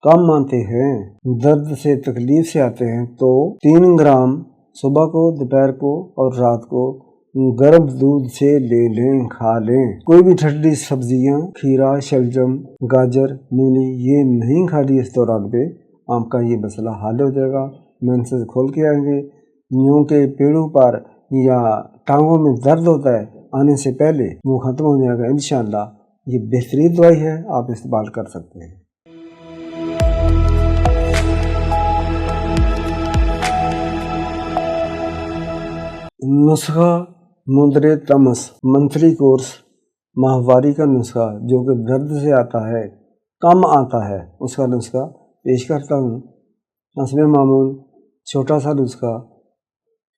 कम आते हैं, दर्द से तकलीफ से आते हैं तो 3 ग्राम सुबह को, दोपहर को और रात को गर्म दूध से ले लें, खा लें। कोई भी ठंडी सब्जियां, खीरा, शलजम, गाजर, मूली ये नहीं खाली इस दौरान पे, आपका ये मसला हल हो जाएगा। मेंसेस खोल के आएंगे। न्यू के पेड़ों पर या टांगों में दर्द होता है, आने से पहले वो ख़त्म हो जाएगा इंशाअल्लाह। ये बेहतरीन दवाई है, आप इस्तेमाल कर सकते हैं। नुस्खा मुद्रे तमस मंथली कोर्स, माहवारी का नुस्खा जो कि दर्द से आता है, कम आता है, उसका नुस्खा पेश करता हूँ। हस्ब मामूल छोटा सा नुस्खा,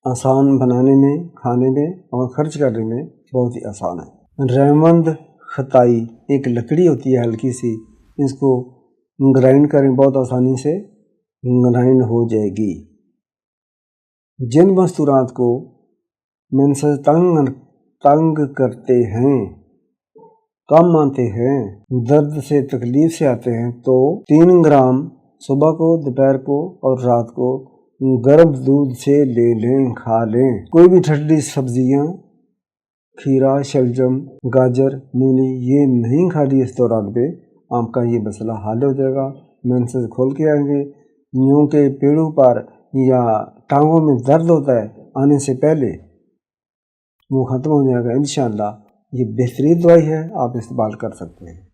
आसान बनाने में, खाने में और खर्च करने में बहुत ही आसान है। रेमंड खताई एक लकड़ी होती है हल्की सी, इसको ग्राइंड करें, बहुत आसानी से ग्राइंड हो जाएगी। जिन मस्तूरात को मेंसेस तंग करते हैं, कम आते हैं, दर्द से तकलीफ से आते हैं तो 3 ग्राम सुबह को, दोपहर को और रात को गर्म दूध से ले लें, खा लें। कोई भी ठंडी सब्जियां, खीरा, शलजम, गाजर, मूली ये नहीं खाली इस दौरान पे, आपका ये मसला हल हो जाएगा। मेंसेस खोल के आएंगे। न्यू के पेड़ों पर या टांगों में दर्द होता है, आने से पहले वो ख़त्म हो जाएगा इंशाअल्लाह। ये बेहतरीन दवाई है, आप इस्तेमाल कर सकते हैं।